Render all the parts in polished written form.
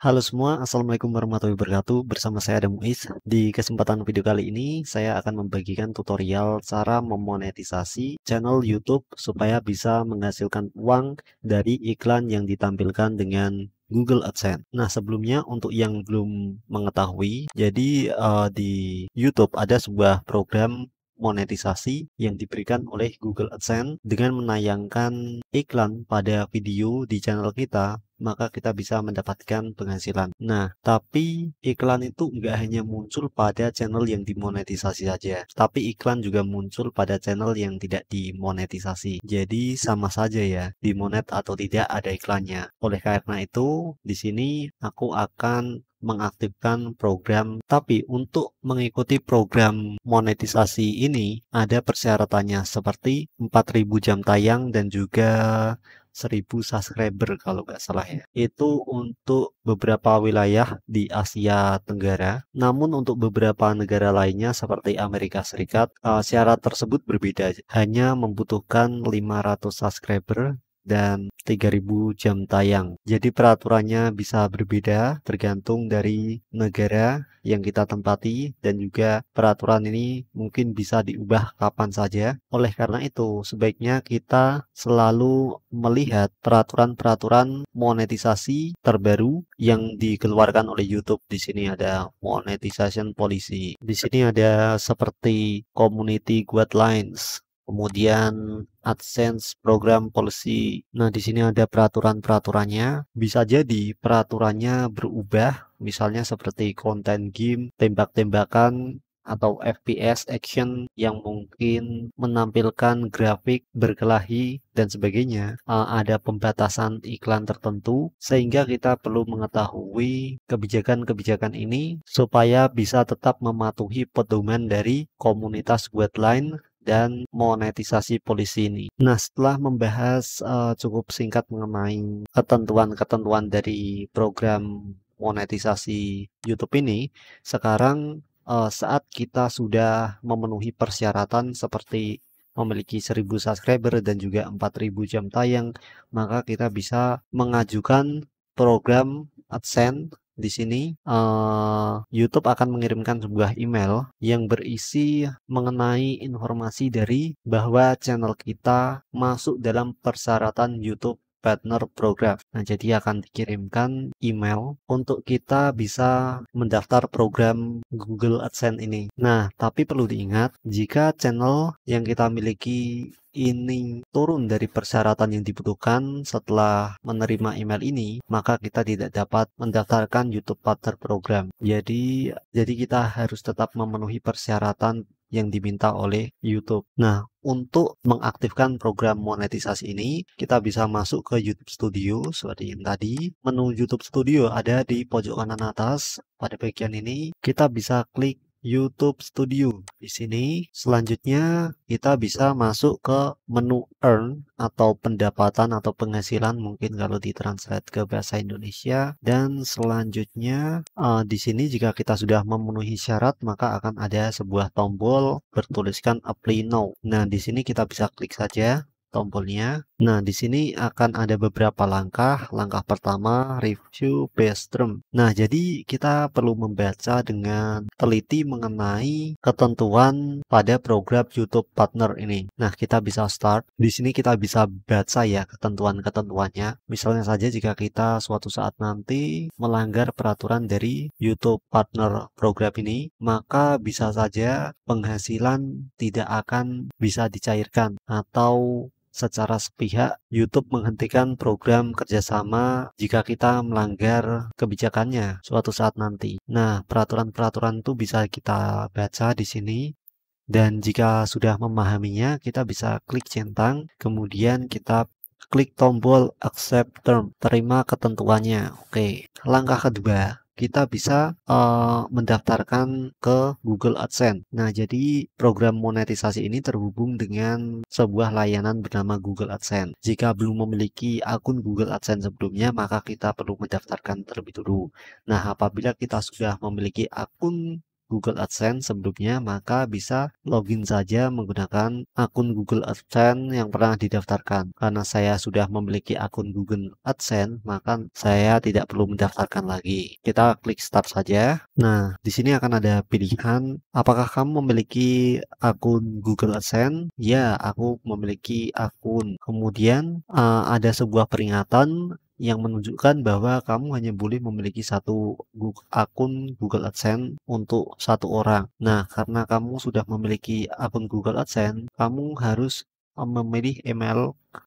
Halo semua, Assalamualaikum warahmatullahi wabarakatuh. Bersama saya Adam Muiz. Di kesempatan video kali ini, saya akan membagikan tutorial cara memonetisasi channel YouTube supaya bisa menghasilkan uang dari iklan yang ditampilkan dengan Google AdSense. Nah, sebelumnya untuk yang belum mengetahui, jadi di YouTube ada sebuah program monetisasi yang diberikan oleh Google AdSense dengan menayangkan iklan pada video di channel kita, maka kita bisa mendapatkan penghasilan. Nah, tapi iklan itu nggak hanya muncul pada channel yang dimonetisasi saja, tapi iklan juga muncul pada channel yang tidak dimonetisasi. Jadi sama saja ya, dimonet atau tidak ada iklannya. Oleh karena itu, di sini aku akan mengaktifkan program, tapi untuk mengikuti program monetisasi ini ada persyaratannya seperti 4.000 jam tayang dan juga 1.000 subscriber kalau nggak salah ya. Itu untuk beberapa wilayah di Asia Tenggara. Namun untuk beberapa negara lainnya seperti Amerika Serikat, syarat tersebut berbeda. Hanya membutuhkan 500 subscriber dan 3.000 jam tayang. Jadi peraturannya bisa berbeda tergantung dari negara yang kita tempati dan juga peraturan ini mungkin bisa diubah kapan saja. Oleh karena itu, sebaiknya kita selalu melihat peraturan-peraturan monetisasi terbaru yang dikeluarkan oleh YouTube. Di sini ada monetization policy. Di sini ada seperti community guidelines. Kemudian AdSense Program Policy. Nah, di sini ada peraturan-peraturannya. Bisa jadi peraturannya berubah, misalnya seperti konten game, tembak-tembakan, atau FPS action yang mungkin menampilkan grafik berkelahi dan sebagainya. Ada pembatasan iklan tertentu sehingga kita perlu mengetahui kebijakan-kebijakan ini supaya bisa tetap mematuhi pedoman dari komunitas guideline dan monetisasi polisi ini. Nah, setelah membahas cukup singkat mengenai ketentuan-ketentuan dari program monetisasi YouTube ini, sekarang saat kita sudah memenuhi persyaratan seperti memiliki 1.000 subscriber dan juga 4.000 jam tayang, maka kita bisa mengajukan program AdSense. Di sini YouTube akan mengirimkan sebuah email yang berisi mengenai informasi dari bahwa channel kita masuk dalam persyaratan YouTube Partner Program. Nah, jadi akan dikirimkan email untuk kita bisa mendaftar program Google AdSense ini. Nah, tapi perlu diingat, jika channel yang kita miliki ini turun dari persyaratan yang dibutuhkan setelah menerima email ini, maka kita tidak dapat mendaftarkan YouTube Partner Program. Jadi kita harus tetap memenuhi persyaratan yang diminta oleh YouTube. Nah, untuk mengaktifkan program monetisasi ini, kita bisa masuk ke YouTube Studio seperti yang tadi. Menu YouTube Studio ada di pojok kanan atas. Pada bagian ini, kita bisa klik YouTube Studio. Di sini, selanjutnya kita bisa masuk ke menu Earn atau pendapatan atau penghasilan mungkin kalau ditranslate ke bahasa Indonesia. Dan selanjutnya di sini jika kita sudah memenuhi syarat maka akan ada sebuah tombol bertuliskan Apply Now. Nah, di sini kita bisa klik saja tombolnya. Nah, di sini akan ada beberapa langkah. Langkah pertama, review base term. Nah, jadi kita perlu membaca dengan teliti mengenai ketentuan pada program YouTube Partner ini. Nah, kita bisa start. Di sini kita bisa baca ya ketentuan-ketentuannya. Misalnya saja jika kita suatu saat nanti melanggar peraturan dari YouTube Partner Program ini, maka bisa saja penghasilan tidak akan bisa dicairkan atau secara sepihak YouTube menghentikan program kerjasama jika kita melanggar kebijakannya suatu saat nanti. Nah, peraturan-peraturan itu bisa kita baca di sini. Dan jika sudah memahaminya, kita bisa klik centang, kemudian kita klik tombol accept term, terima ketentuannya. Oke, langkah kedua, kita bisa mendaftarkan ke Google AdSense. Nah, jadi program monetisasi ini terhubung dengan sebuah layanan bernama Google AdSense. Jika belum memiliki akun Google AdSense sebelumnya, maka kita perlu mendaftarkan terlebih dulu. Nah, apabila kita sudah memiliki akun Google AdSense sebelumnya, maka bisa login saja menggunakan akun Google AdSense yang pernah didaftarkan. Karena saya sudah memiliki akun Google AdSense, maka saya tidak perlu mendaftarkan lagi. Kita klik start saja. Nah, di sini akan ada pilihan, apakah kamu memiliki akun Google AdSense? Ya, aku memiliki akun. Kemudian ada sebuah peringatan yang menunjukkan bahwa kamu hanya boleh memiliki satu akun Google AdSense untuk satu orang. Nah, karena kamu sudah memiliki akun Google AdSense, kamu harus memilih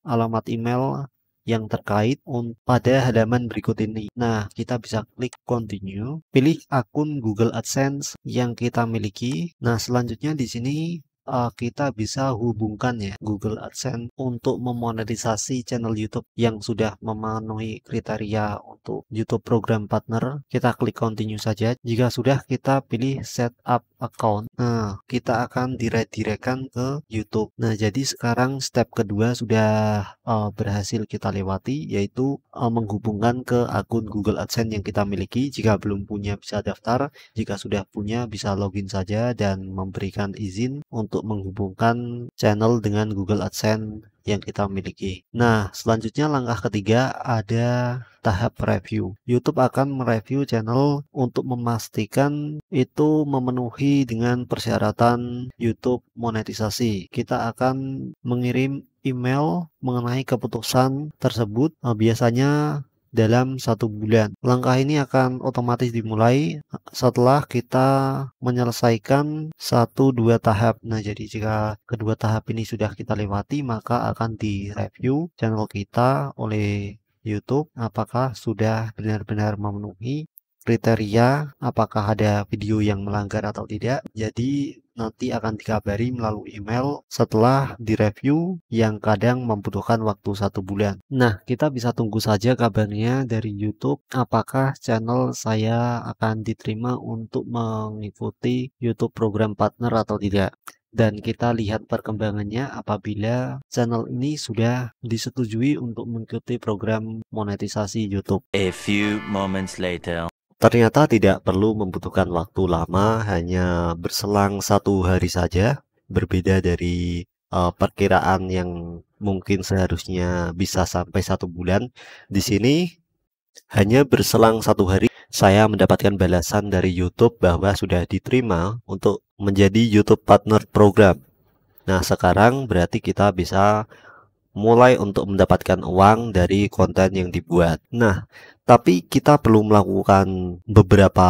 alamat email yang terkait pada halaman berikut ini. Nah, kita bisa klik continue, pilih akun Google AdSense yang kita miliki. Nah, selanjutnya di sini kita bisa hubungkan ya Google AdSense untuk memonetisasi channel YouTube yang sudah memenuhi kriteria untuk YouTube program partner. Kita klik continue saja. Jika sudah, kita pilih setup account. Nah, kita akan diredirectkan ke YouTube. Nah, jadi sekarang step kedua sudah berhasil kita lewati, yaitu menghubungkan ke akun Google AdSense yang kita miliki. Jika belum punya bisa daftar, jika sudah punya bisa login saja dan memberikan izin untuk menghubungkan channel dengan Google AdSense yang kita miliki. Nah, selanjutnya langkah ketiga ada tahap review. YouTube akan mereview channel untuk memastikan itu memenuhi dengan persyaratan YouTube monetisasi. Kita akan mengirim email mengenai keputusan tersebut biasanya dalam 1 bulan. Langkah ini akan otomatis dimulai setelah kita menyelesaikan 1-2 tahap. Nah, jadi jika kedua tahap ini sudah kita lewati, maka akan direview channel kita oleh YouTube apakah sudah benar-benar memenuhi kriteria, apakah ada video yang melanggar atau tidak. Jadi nanti akan dikabari melalui email setelah direview yang kadang membutuhkan waktu 1 bulan. Nah, kita bisa tunggu saja kabarnya dari YouTube apakah channel saya akan diterima untuk mengikuti YouTube program partner atau tidak. Dan kita lihat perkembangannya apabila channel ini sudah disetujui untuk mengikuti program monetisasi YouTube. A few moments later. Ternyata tidak perlu membutuhkan waktu lama, hanya berselang 1 hari saja, berbeda dari perkiraan yang mungkin seharusnya bisa sampai 1 bulan. Di sini hanya berselang 1 hari, saya mendapatkan balasan dari YouTube bahwa sudah diterima untuk menjadi YouTube Partner Program. Nah, sekarang berarti kita bisa mulai untuk mendapatkan uang dari konten yang dibuat. Nah, tapi kita perlu melakukan beberapa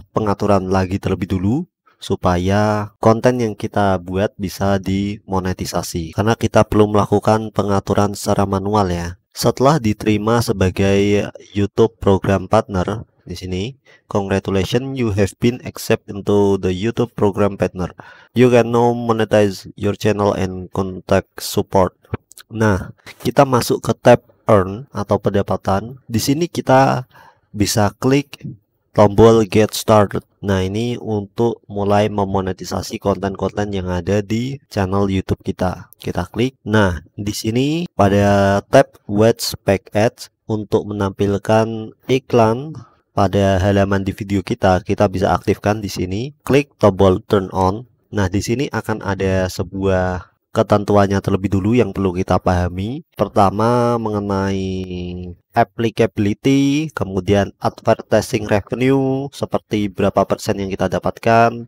pengaturan lagi terlebih dulu supaya konten yang kita buat bisa dimonetisasi. Karena kita perlu melakukan pengaturan secara manual ya. Setelah diterima sebagai YouTube Program Partner, di sini, congratulations, you have been accepted into the YouTube Program Partner. You can now monetize your channel and contact support. Nah, kita masuk ke tab Earn atau pendapatan. Di sini kita bisa klik tombol Get Started. Nah, ini untuk mulai memonetisasi konten-konten yang ada di channel YouTube kita. Kita klik. Nah, di sini pada tab Watch Pack Ads untuk menampilkan iklan pada halaman di video kita bisa aktifkan di sini. Klik tombol Turn On. Nah, di sini akan ada sebuah ketentuannya terlebih dulu yang perlu kita pahami. Pertama mengenai applicability, kemudian advertising revenue seperti berapa persen yang kita dapatkan,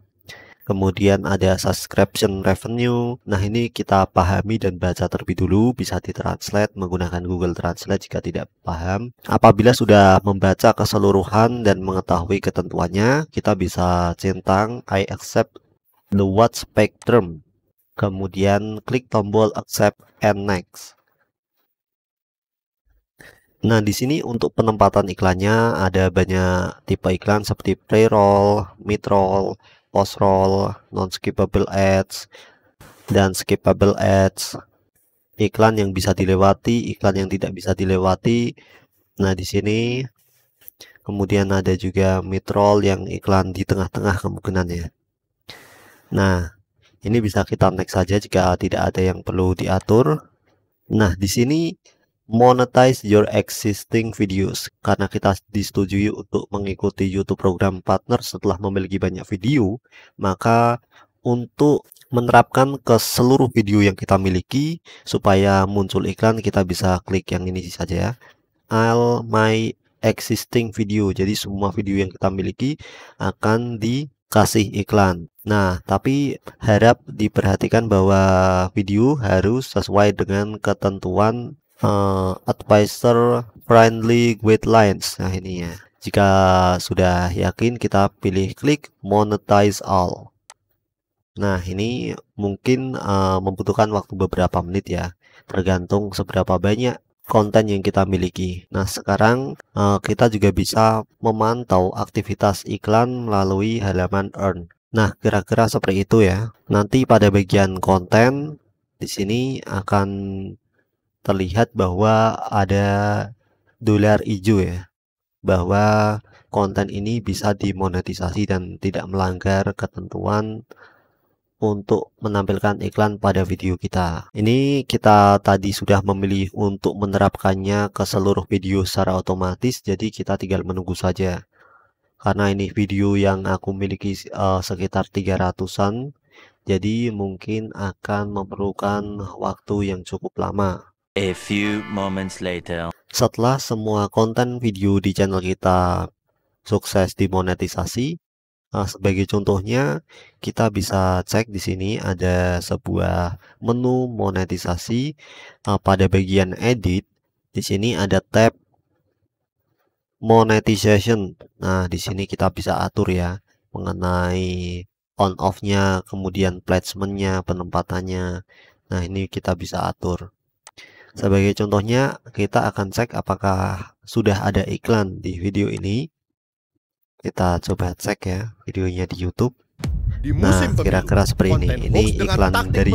kemudian ada subscription revenue. Nah, ini kita pahami dan baca terlebih dulu, bisa ditranslate menggunakan Google Translate jika tidak paham. Apabila sudah membaca keseluruhan dan mengetahui ketentuannya, kita bisa centang I accept the watch spectrum. Kemudian klik tombol accept and next. Nah, di sini untuk penempatan iklannya ada banyak tipe iklan seperti pre-roll, mid-roll, post-roll, non-skippable ads, dan skippable ads. Iklan yang bisa dilewati, iklan yang tidak bisa dilewati. Nah, di sini kemudian ada juga mid-roll yang iklan di tengah-tengah kemungkinannya. Nah, ini bisa kita next saja jika tidak ada yang perlu diatur. Nah, di sini monetize your existing videos. Karena kita disetujui untuk mengikuti YouTube program partner setelah memiliki banyak video, maka untuk menerapkan ke seluruh video yang kita miliki supaya muncul iklan, kita bisa klik yang ini saja ya, all my existing video. Jadi semua video yang kita miliki akan dikasih iklan. Nah, tapi harap diperhatikan bahwa video harus sesuai dengan ketentuan advisor friendly guidelines. Nah, ini ya. Jika sudah yakin, kita pilih klik monetize all. Nah, ini mungkin membutuhkan waktu beberapa menit ya, tergantung seberapa banyak konten yang kita miliki. Nah, sekarang kita juga bisa memantau aktivitas iklan melalui halaman earn. Nah, kira-kira seperti itu ya. Nanti pada bagian konten di sini akan terlihat bahwa ada dolar hijau ya, bahwa konten ini bisa dimonetisasi dan tidak melanggar ketentuan untuk menampilkan iklan pada video kita. Ini kita tadi sudah memilih untuk menerapkannya ke seluruh video secara otomatis, jadi kita tinggal menunggu saja. Karena ini video yang aku miliki sekitar 300-an, jadi mungkin akan memerlukan waktu yang cukup lama. A few moments later. Setelah semua konten video di channel kita sukses dimonetisasi, sebagai contohnya, kita bisa cek di sini ada sebuah menu monetisasi. Pada bagian edit, di sini ada tab monetization. Nah, di sini kita bisa atur ya mengenai on off-nya, kemudian placement-nya, penempatannya. Nah, ini kita bisa atur. Sebagai contohnya, kita akan cek apakah sudah ada iklan di video ini. Kita coba cek ya videonya di YouTube. Nah, kira-kira seperti ini. Ini iklan dari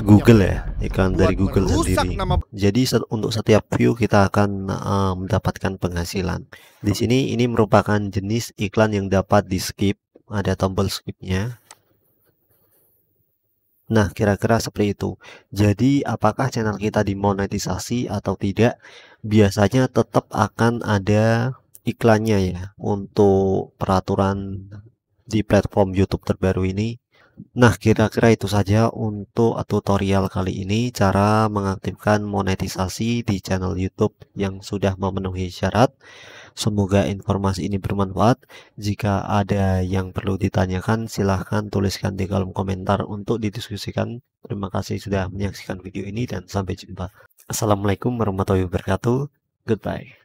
Google ya, iklan dari Google sendiri. Jadi untuk setiap view kita akan mendapatkan penghasilan. Di sini ini merupakan jenis iklan yang dapat di skip, ada tombol skipnya. Nah, kira-kira seperti itu. Jadi, apakah channel kita dimonetisasi atau tidak? Biasanya tetap akan ada iklannya ya untuk peraturan di platform YouTube terbaru ini. Nah, kira-kira itu saja untuk tutorial kali ini, cara mengaktifkan monetisasi di channel YouTube yang sudah memenuhi syarat. Semoga informasi ini bermanfaat. Jika ada yang perlu ditanyakan, silahkan tuliskan di kolom komentar untuk didiskusikan. Terima kasih sudah menyaksikan video ini dan sampai jumpa. Assalamualaikum warahmatullahi wabarakatuh. Goodbye.